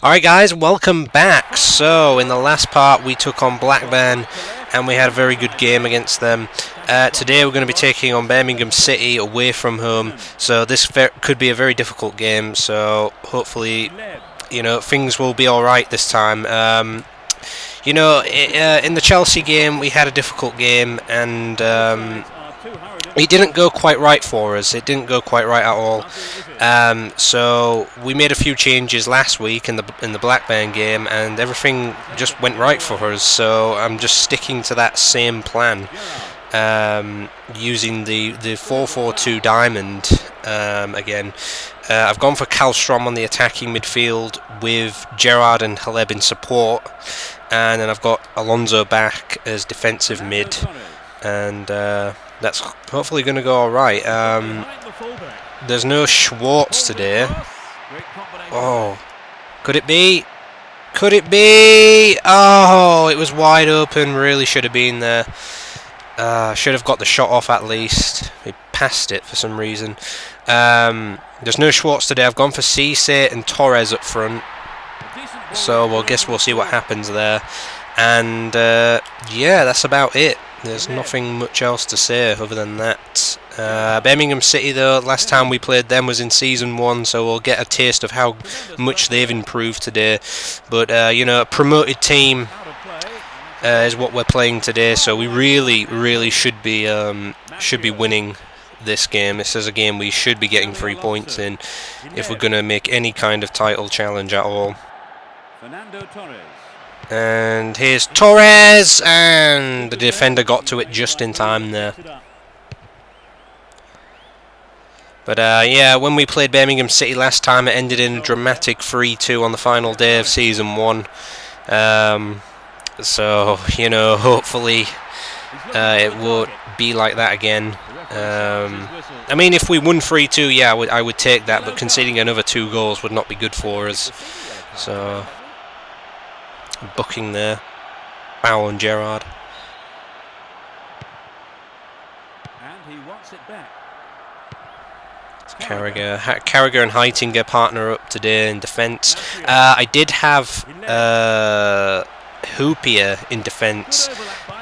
Alright guys, welcome back. So, in the last part we took on Blackburn and we had a very good game against them. Today we're going to be taking on Birmingham City away from home, so this could be a very difficult game, so hopefully, things will be alright this time. In the Chelsea game we had a difficult game and it didn't go quite right for us. It didn't go quite right at all. So we made a few changes last week in the Blackburn game, and everything just went right for us. So I'm just sticking to that same plan, using the 4-4-2 diamond again. I've gone for Kallstrom on the attacking midfield with Gerrard and Haleb in support, and then I've got Alonso back as defensive mid, and that's hopefully going to go alright. There's no Schwartz today. Oh, could it be? Could it be? Oh, it was wide open. Really should have been there. Should have got the shot off at least. He passed it for some reason. There's no Schwartz today. I've gone for Cisse and Torres up front. So I guess we'll see what happens there. And yeah, that's about it. There's nothing much else to say other than that. Birmingham City, though, last time we played them was in Season 1, so we'll get a taste of how much they've improved today. But, a promoted team is what we're playing today, so we really should be winning this game. This is a game we should be getting 3 points in if we're going to make any kind of title challenge at all. And here's Torres, and the defender got to it just in time there. But yeah, when we played Birmingham City last time, it ended in a dramatic 3-2 on the final day of Season 1. So, hopefully it won't be like that again. I mean, if we won 3-2, yeah, I would take that, but conceding another 2 goals would not be good for us. So, booking there. Foul on Gerrard. And he wants it back. Carragher and Heitinger partner up today in defence. I did have Hoopier in defence,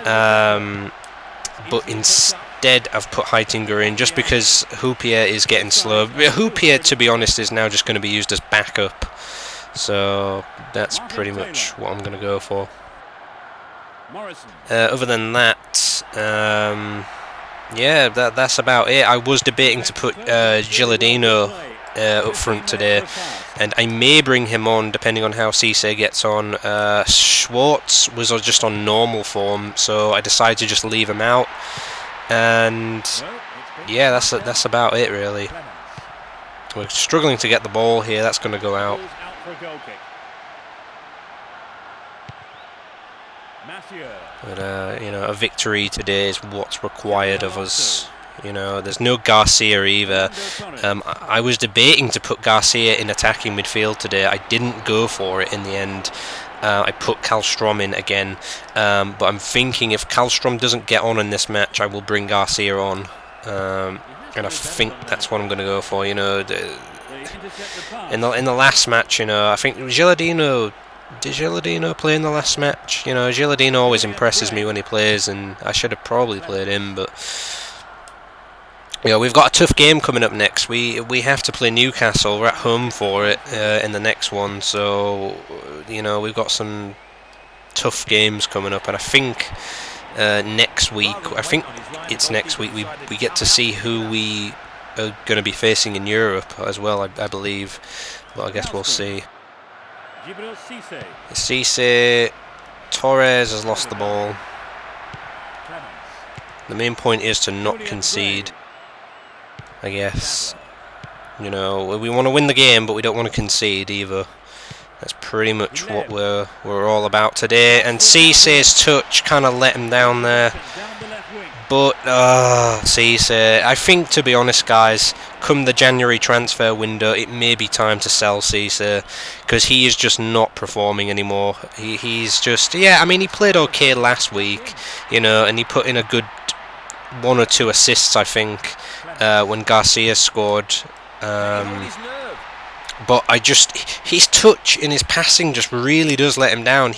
but instead I've put Heitinger in just because Hoopier is getting slow. Hoopier, to be honest, is now just going to be used as backup. So that's pretty much what I'm going to go for. Other than that, yeah, that's about it. I was debating to put Gilardino up front today, and I may bring him on depending on how Cisse gets on. Schwartz was just on normal form, so I decided to just leave him out. And yeah, that's about it really. We're struggling to get the ball here. That's going to go out. But a victory today is what's required of us. There's no Garcia either. I was debating to put Garcia in attacking midfield today. I didn't go for it in the end. I put Kallstrom in again, but I'm thinking if Kallstrom doesn't get on in this match, I will bring Garcia on, and I think that's what I'm going to go for. In the last match, I think Gilardino. Did Gilardino play in the last match? Gilardino always impresses me when he plays, and I should have probably played him, but we've got a tough game coming up next. We have to play Newcastle. We're at home for it in the next one, so we've got some tough games coming up, and I think next week, we get to see who we are going to be facing in Europe as well, I believe, but I guess we'll see. Cisse, Torres has lost the ball. The main point is to not concede, I guess. We want to win the game, but we don't want to concede either. That's pretty much what we're all about today. And Cisse's touch kind of let him down there. But Cisse, I think, to be honest, guys, come the January transfer window, it may be time to sell Cisse, because he is just not performing anymore. He's just, yeah, I mean, he played okay last week, and he put in a good 1 or 2 assists, I think, when Garcia scored. But his touch and his passing just really does let him down.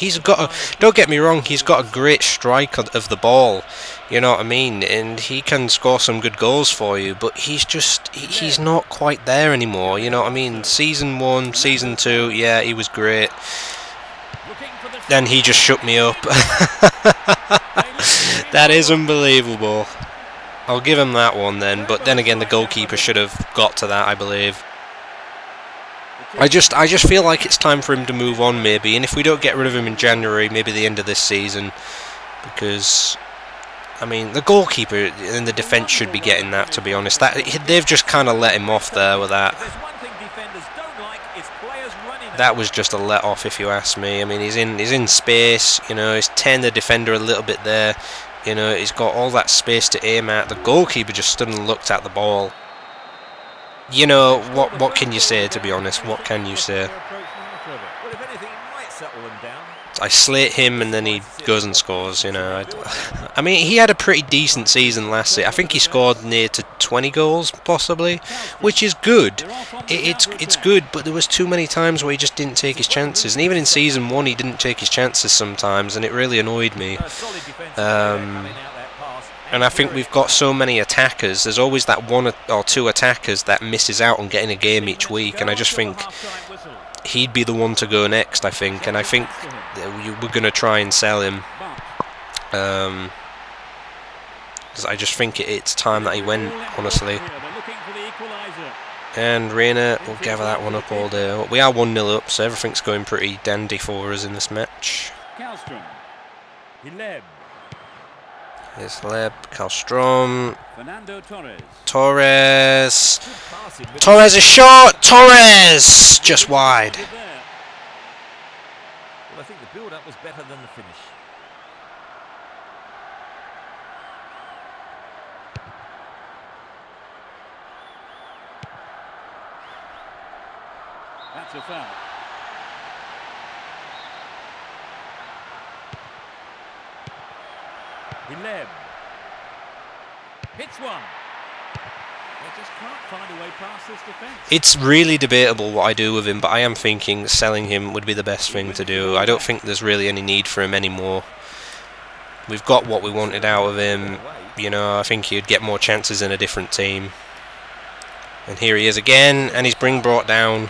Don't get me wrong, he's got a great strike of the ball, you know what I mean, and he can score some good goals for you, but he's not quite there anymore, you know what I mean. Season 1, Season 2, yeah, he was great. Then he just shook me up. That is unbelievable. I'll give him that one then, but then again the goalkeeper should have got to that, I believe. I just feel like it's time for him to move on, maybe, and if we don't get rid of him in January, maybe the end of this season, because I mean the goalkeeper and the defence should be getting that, to be honest. They've just kind of let him off there with that. That was just a let off, if you ask me. I mean, he's in space, you know, he's tearing the defender a little bit there, you know, he's got all that space to aim at. The goalkeeper just stood and looked at the ball. You know, what can you say, to be honest? What can you say? I slate him and then he goes and scores, you know. I mean, he had a pretty decent season last season. I think he scored near to 20 goals, possibly, which is good. It's good, but there was too many times where he just didn't take his chances. And even in Season 1, he didn't take his chances sometimes, and it really annoyed me. And I think we've got so many attackers. There's always that one or two attackers that misses out on getting a game each week, and I just think he'd be the one to go next, I think. And I think we're going to try and sell him. Because I just think it's time that he went, honestly. And Reina will gather that one up all day. We are 1-0 up, so everything's going pretty dandy for us in this match. Here's Leb, Kallstrom, Torres is short, Torres just wide. Well, I think the build-up was better than the finish. That's a foul. Leb. Hits one. They just can't find a way past this defence. It's really debatable what I do with him, but I am thinking selling him would be the best thing to do. I don't think there's really any need for him anymore. We've got what we wanted out of him. You know, I think he'd get more chances in a different team. And here he is again, and he's being brought down.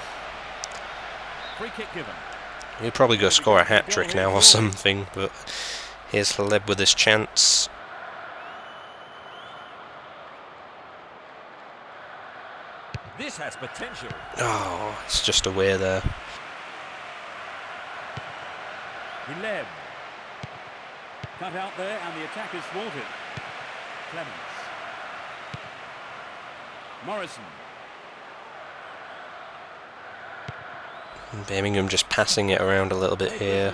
Free kick given. He'll probably go score a hat-trick now or something, but here's Haleb with his chance. This has potential. Oh, it's just away there. Haleb. Cut out there and the attack is thwarted. Clemens. Morrison. And Birmingham just passing it around a little bit here.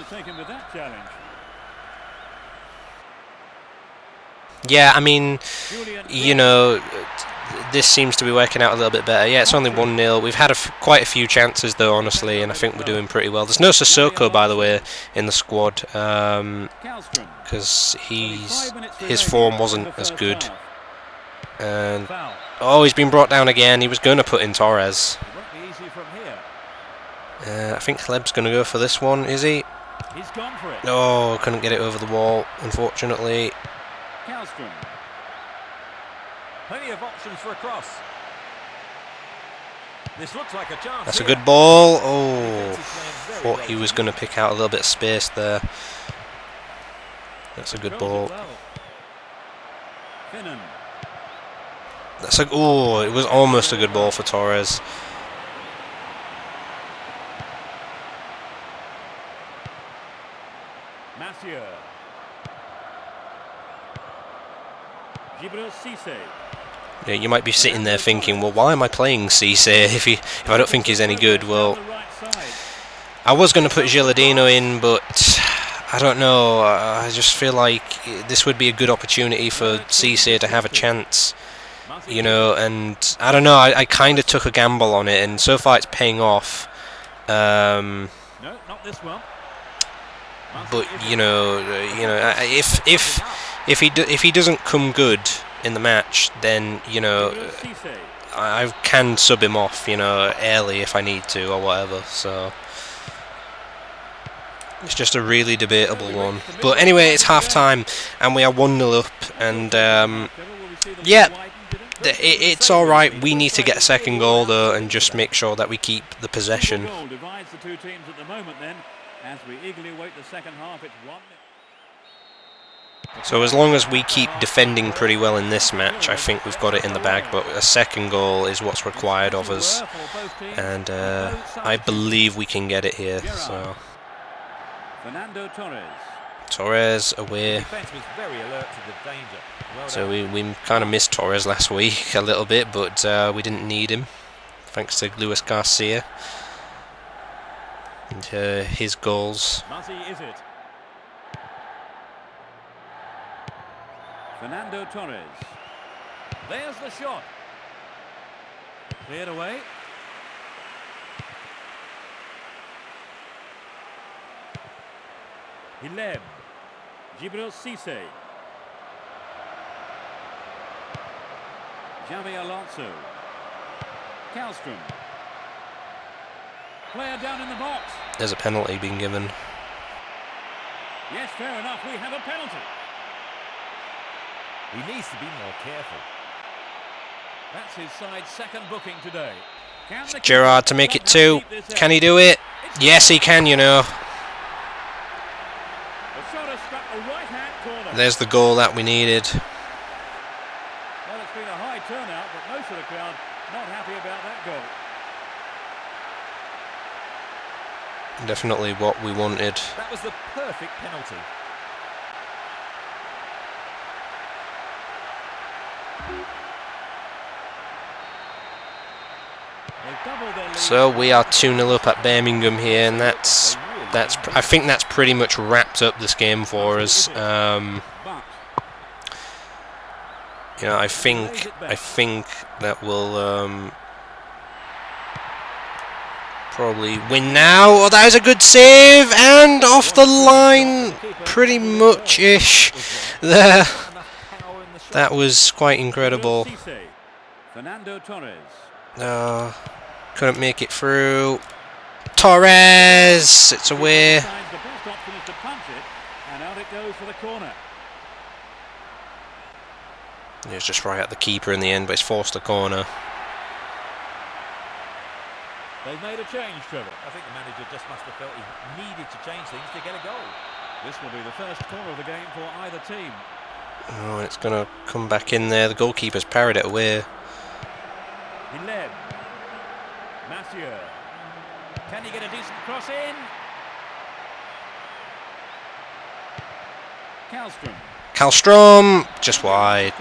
Yeah, I mean, you know, this seems to be working out a little bit better. Yeah, it's only 1-0. We've had quite a few chances, though, honestly, and I think we're doing pretty well. There's no Sissoko, by the way, in the squad, because his form wasn't as good. And oh, he's been brought down again. He was going to put in Torres. I think Haleb's going to go for this one, is he? He's gone for it. No, couldn't get it over the wall, unfortunately. Kallstrom. Plenty of options for a cross. This looks like a chance. That's a good ball. Oh, thought he was going to pick out a little bit of space there. That's a good ball. That's oh, it was almost a good ball for Torres. Yeah, you might be sitting there thinking, well, why am I playing Cisse if I don't think he's any good? Well, I was going to put Gilardino in, but I don't know. I just feel like this would be a good opportunity for Cisse to have a chance, you know. And I don't know. I kind of took a gamble on it, and so far it's paying off. No, not this one. But you know, if he doesn't come good in the match, then you know I can sub him off, you know, early if I need to or whatever. So it's just a really debatable one. But anyway, it's half time and we are 1-0 up, and yeah, it's alright. We need to get a second goal though and just make sure that we keep the possession. Divides the two teams at the moment then, as we eagerly await the second half. It's 1-0. So as long as we keep defending pretty well in this match, I think we've got it in the bag, but a second goal is what's required of us, and I believe we can get it here. So Fernando Torres away. So we kind of missed Torres last week a little bit, but we didn't need him, thanks to Luis Garcia and his goals. Fernando Torres. There's the shot. Cleared away. Hileb. Gibril Cisse. Xavi Alonso. Kallstrom. Player down in the box. There's a penalty being given. Yes, fair enough. We have a penalty. He needs to be more careful. That's his side's second booking today. Gerrard to make it 2. Can he do it? Yes, he can, you know. There's the goal that we needed. Well, it's been a high turnout, but most of the crowd not happy about that goal. Definitely what we wanted. That was the perfect penalty. So we are 2-0 up at Birmingham here, and that's I think that's pretty much wrapped up this game for us. You know, I think that we'll probably win now. Oh, that was a good save, and off the line, pretty much ish. There, that was quite incredible. Fernando Torres. Couldn't make it through. Torres, it's away. The best option is to punch it, and out it goes for the corner. It was just right at the keeper in the end, but it's forced a corner. They've made a change, Trevor. I think the manager just must have felt he needed to change things to get a goal. This will be the first corner of the game for either team. Oh, it's going to come back in there. The goalkeeper's parried it away. Hileb. Mathieu. Can he get a decent cross in? Kallstrom, just wide.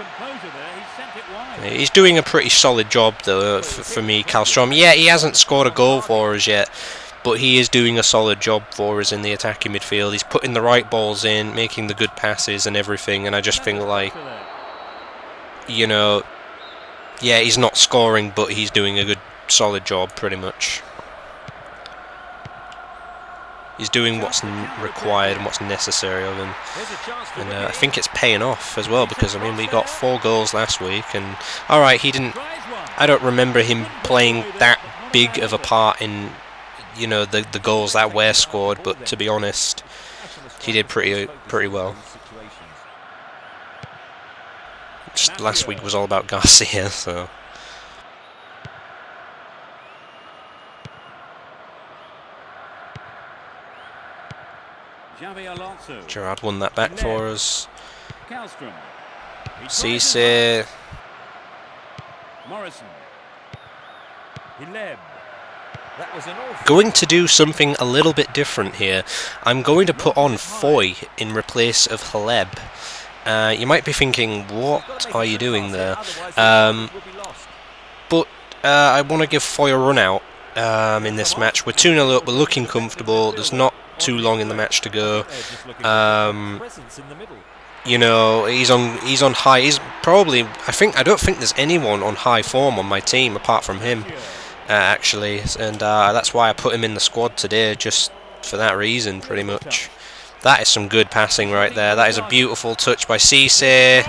He's doing a pretty solid job though for me, Kallstrom. Yeah, he hasn't scored a goal for us yet, but he is doing a solid job for us in the attacking midfield. He's putting the right balls in, making the good passes and everything, and I just think, like, you know, yeah, he's not scoring, but he's doing a good solid job pretty much. He's doing what's required and what's necessary of him, and I think it's paying off as well, because I mean we got 4 goals last week, and alright, he didn't, I don't remember him playing that big of a part in, you know, the goals that were scored, but to be honest, he did pretty well. Just last week was all about Garcia, so. Gerrard won that back for us. Cisse. Going to do something a little bit different here. I'm going to put on Foy in replace of Hileb. You might be thinking, what are you doing there? But I want to give Foy a run out in this match. We're 2-0 up, we're looking comfortable, there's not too long in the match to go. You know, he's on high. He's probably, I don't think there's anyone on high form on my team apart from him, actually, and that's why I put him in the squad today, just for that reason, pretty much. That is some good passing right there. That is a beautiful touch by Cisse.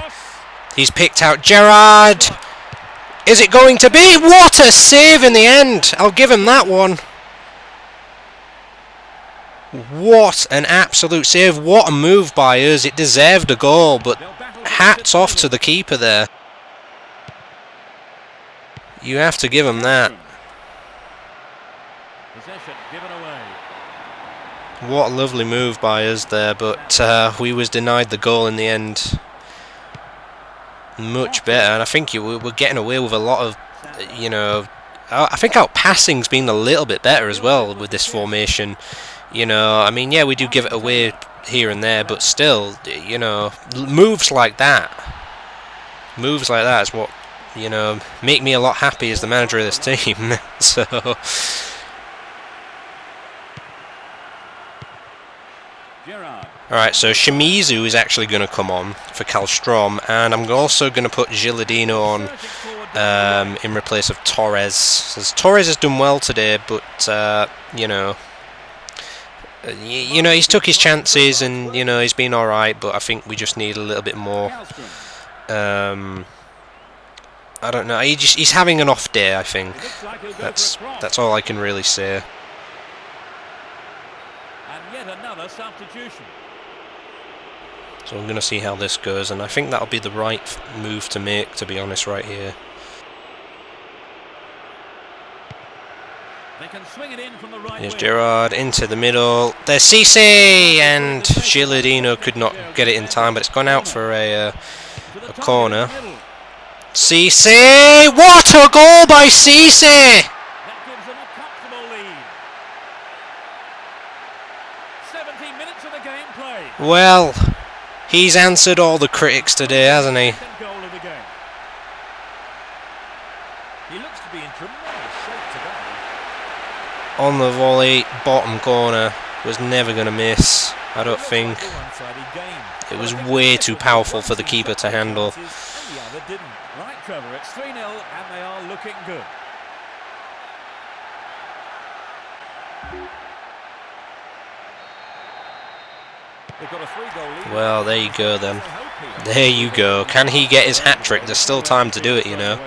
He's picked out Gerrard. Is it going to be? What a save in the end! I'll give him that one. What an absolute save. What a move by us. It deserved a goal, but hats off to the keeper there. You have to give him that. Possession given away. What a lovely move by us there, but we was denied the goal in the end. Much better, and I think we're getting away with a lot of, you know, I think our passing's been a little bit better as well with this formation. You know, I mean, yeah, we do give it away here and there, but still, you know, moves like that is what, you know, make me a lot happy as the manager of this team. So, alright, so Shimizu is actually going to come on for Kallstrom, and I'm also going to put Gilardino on in replace of Torres. So Torres has done well today, but you know, he's took his chances, and you know he's been all right. But I think we just need a little bit more. I don't know. He's having an off day. I think that's all I can really say. And yet another substitution. So I'm going to see how this goes, and I think that'll be the right move to make, to be honest, right here. They can swing it in from the right. Here's Gerrard into the middle. There's Cisse, and Gilardino could not get it in time, but it's gone out for a corner. Cisse! What a goal by Cisse! That gives them a comfortable lead. 17 minutes of the game played. Well, he's answered all the critics today, hasn't he? Second goal of the game. He looks to be in tremendous shape today. On the volley, bottom corner, was never going to miss, I don't think. It was way too powerful for the keeper to handle. Right, Trevor, it's 3-0 and they are looking good. They've got a 3-goal lead. Well, there you go then. There you go. Can he get his hat-trick? There's still time to do it, you know.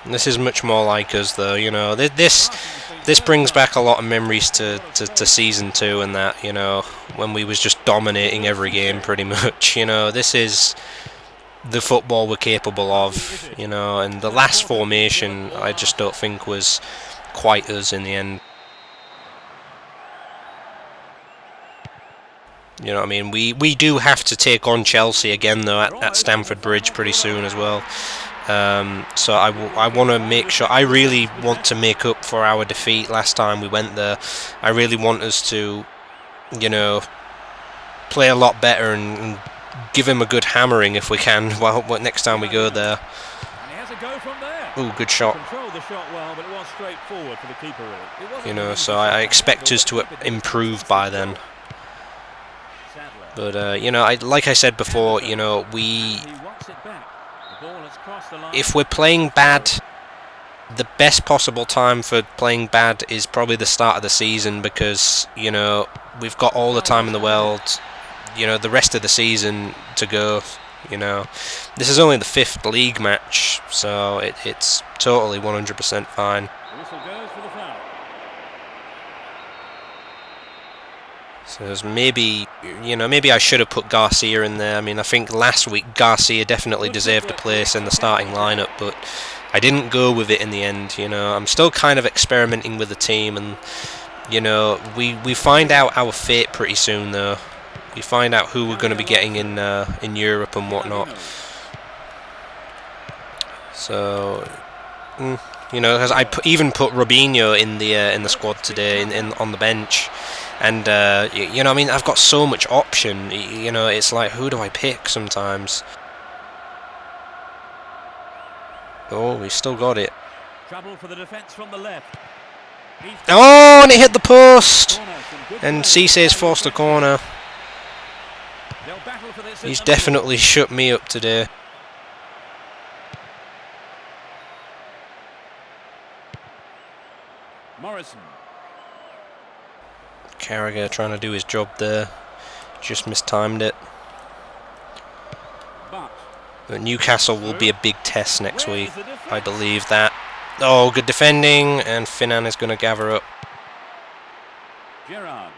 This is much more like us, though, you know. This brings back a lot of memories to Season 2 and that, you know, when we was just dominating every game pretty much, you know. This is the football we're capable of, you know, and the last formation I just don't think was quite us in the end. You know what I mean? We do have to take on Chelsea again, though, at Stamford Bridge pretty soon as well. So I want to make sure. I really want to make up for our defeat last time we went there. I really want us to, you know, play a lot better and give him a good hammering if we can. Well, next time we go there. And he has a go from there. Ooh, good shot. Controlled the shot well, but it was straightforward for the keeper, really. You know, so I expect us to improve by then. But you know, like I said before, you know, if we're playing bad, the best possible time for playing bad is probably the start of the season, because, you know, we've got all the time in the world, you know, the rest of the season to go, you know. This is only the 5th league match, so it's totally 100% fine. Whistle goes for the foul. So there's maybe, you know, maybe I should have put Garcia in there. I mean, I think last week Garcia definitely deserved a place in the starting lineup, but I didn't go with it in the end, you know. I'm still kind of experimenting with the team, and, you know, we find out our fate pretty soon, though. We find out who we're going to be getting in Europe and whatnot. So, you know, because I even put Robinho in the squad today, on the bench. And, you know, I mean, I've got so much option, you know, it's like, who do I pick sometimes? Oh, we still got it. Trouble for the defence from the left. Oh, and it hit the post! And Cisse's forced a corner. He's definitely shut me up today. Morrison. Carragher trying to do his job there. Just mistimed it. But But Newcastle will be a big test next week. I believe that. Oh, good defending, and Finan is going to gather up. Gerrard.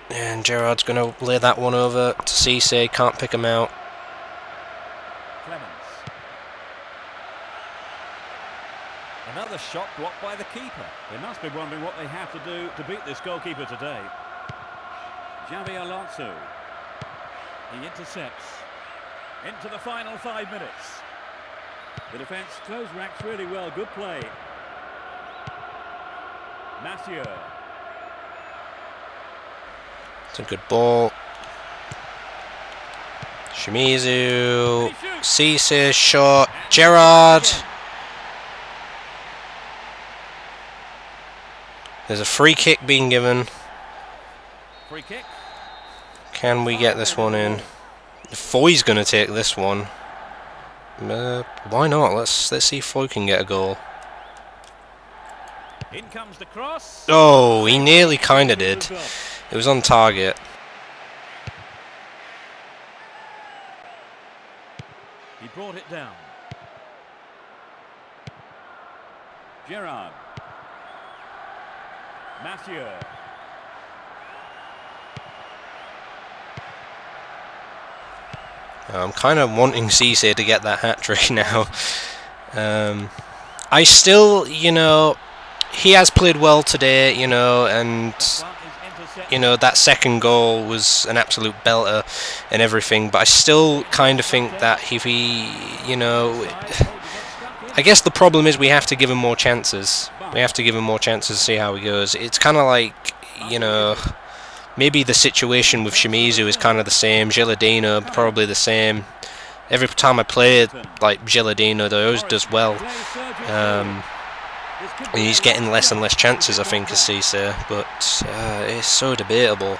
And Gerrard's going to lay that one over to Cisse, can't pick him out. Clemens. Another shot blocked by the keeper. They must be wondering what they have to do to beat this goalkeeper today. Xavi Alonso. He intercepts. Into the final 5 minutes. The defence closed ranks really well. Good play. Mathieu. It's a good ball. Shimizu. Cisse shot. Gerrard. There's a free kick being given. Free kick. Can we get this one in? Foy's going to take this one. Why not? Let's see if Foy can get a goal. In comes the cross. Oh, he nearly kind of did. It was on target. He brought it down. Gerrard. Mathieu. I'm kind of wanting Cisse to get that hat-trick now. I still, you know, he has played well today, you know, and, you know, that second goal was an absolute belter and everything, but I still kind of think that if he, you know, I guess the problem is we have to give him more chances. We have to give him more chances to see how he goes. It's kind of like, you know, maybe the situation with Shimizu is kind of the same. Gilardino, probably the same. Every time I play like Gilardino, he always does well. And he's getting less and less chances, I think, as Cisse, but it's so debatable.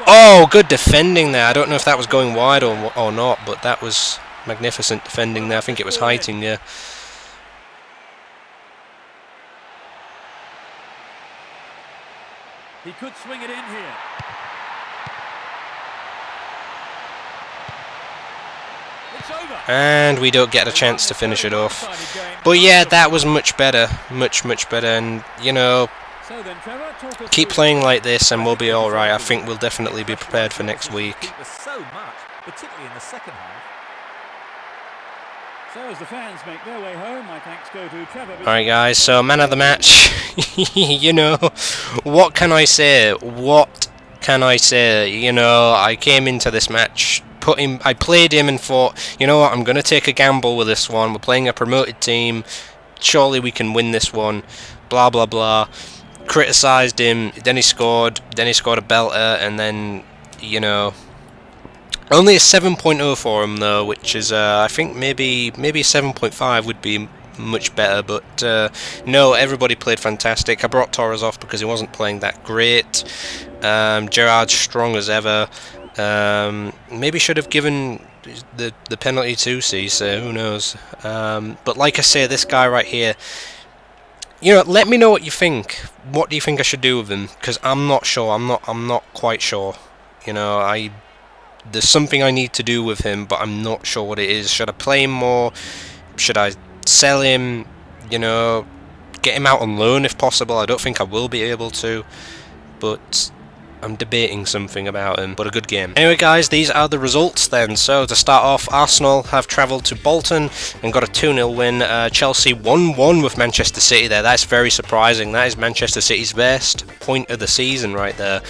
Oh, good defending there. I don't know if that was going wide or not, but that was magnificent defending there. I think it was Heiting, yeah. He could swing it in here. It's over. And we don't get a chance to finish it off. But yeah, that was much better. Much better. And, you know, So then, Trevor, talk us keep through playing like this and we'll be alright. I think we'll definitely be prepared for next week. Keeper so much, particularly in the second half. So as the fans make their way home, my thanks go to Trevor. Alright guys, so man of the match. You know, what can I say? What can I say? You know, I came into this match, I played him and thought, you know what, I'm going to take a gamble with this one. We're playing a promoted team. Surely we can win this one. Blah, blah, blah. Criticised him, then he scored a belter, and then, you know, only a 7.0 for him though, which is I think maybe a 7.5 would be much better, but no, everybody played fantastic. I brought Torres off because he wasn't playing that great. Gerrard's strong as ever. Maybe should have given the penalty to Cisse, who knows. But like I say, this guy right here, you know, let me know what you think. What do you think I should do with him? Because I'm not sure. I'm not quite sure. You know, there's something I need to do with him, but I'm not sure what it is. Should I play him more? Should I sell him? You know, get him out on loan if possible. I don't think I will be able to, but I'm debating something about him. But a good game. Anyway guys, these are the results then. So to start off, Arsenal have travelled to Bolton and got a 2-0 win. Chelsea 1-1 with Manchester City there. That's very surprising. That is Manchester City's best point of the season right there.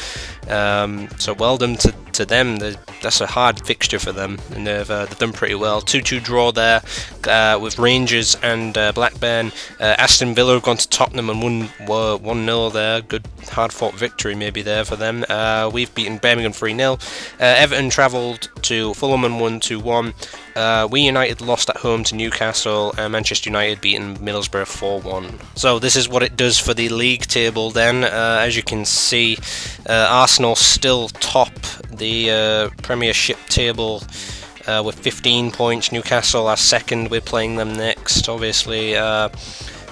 So well done to them. That's a hard fixture for them, and they've done pretty well. 2-2 draw there with Rangers and Blackburn. Aston Villa have gone to Tottenham and won 1-0 there. Good hard-fought victory maybe there for them. We've beaten Birmingham 3-0. Everton travelled to Fulham and won 2-1. We United lost at home to Newcastle. Manchester United beaten Middlesbrough 4-1. So this is what it does for the league table then. As you can see, Arsenal still top the Premiership table with 15 points. Newcastle are second. We're playing them next, obviously.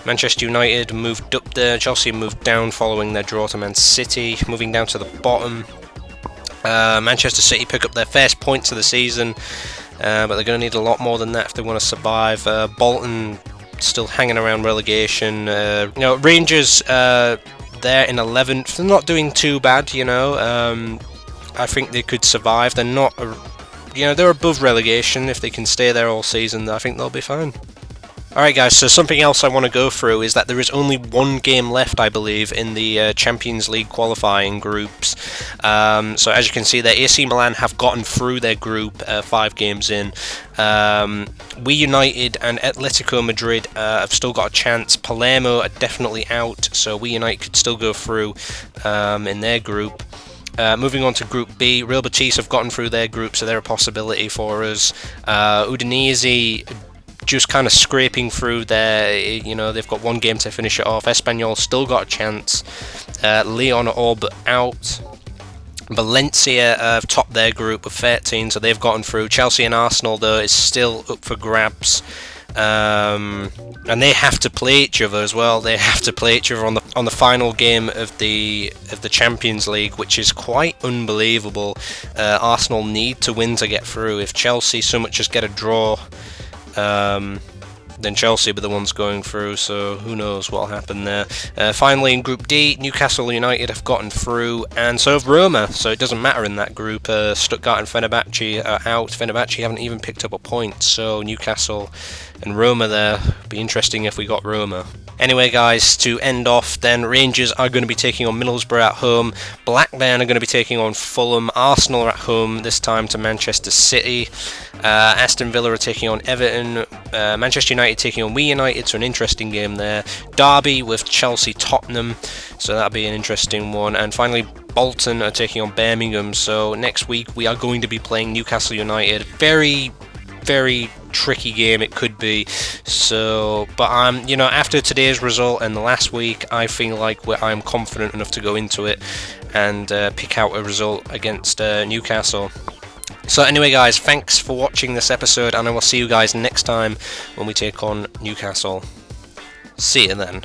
Manchester United moved up there. Chelsea moved down following their draw to Man City, moving down to the bottom. Manchester City pick up their first points of the season. but they're going to need a lot more than that if they want to survive. Bolton still hanging around relegation. Rangers they're in 11th. They're not doing too bad, I think they could survive. They're not, they're above relegation. If they can stay there all season, I think they'll be fine. Alright guys, so something else I want to go through is that there is only one game left, I believe, in the Champions League qualifying groups. So as you can see there, AC Milan have gotten through their group 5 games in. We United and Atletico Madrid have still got a chance. Palermo are definitely out, so We United could still go through in their group. Moving on to Group B, Real Betis have gotten through their group, so they're a possibility for us. Udinese just kind of scraping through there, they've got 1 game to finish it off. Espanyol still got a chance. Lyon are all but out. Valencia have topped their group with 13, so they've gotten through. Chelsea and Arsenal, though, is still up for grabs. And they have to play each other as well. They have to play each other on the final game of the Champions League, which is quite unbelievable. Arsenal need to win to get through. If Chelsea so much as get a draw, then Chelsea will be the ones going through, so who knows what will happen there. Finally, in Group D, Newcastle United have gotten through, and so have Roma, so it doesn't matter in that group. Stuttgart and Fenerbahce are out. Fenerbahce haven't even picked up a point, so Newcastle and Roma there. Be interesting if we got Roma. Anyway guys, to end off then, Rangers are going to be taking on Middlesbrough at home, Blackburn are going to be taking on Fulham, Arsenal are at home, this time to Manchester City, Aston Villa are taking on Everton, Manchester United taking on We United, so an interesting game there, Derby with Chelsea Tottenham, so that'll be an interesting one, and finally Bolton are taking on Birmingham, so next week we are going to be playing Newcastle United. Very tricky game it could be, so but after today's result and the last week, I feel like I'm confident enough to go into it and pick out a result against Newcastle. So anyway guys, thanks for watching this episode, and I will see you guys next time when we take on Newcastle. See you then.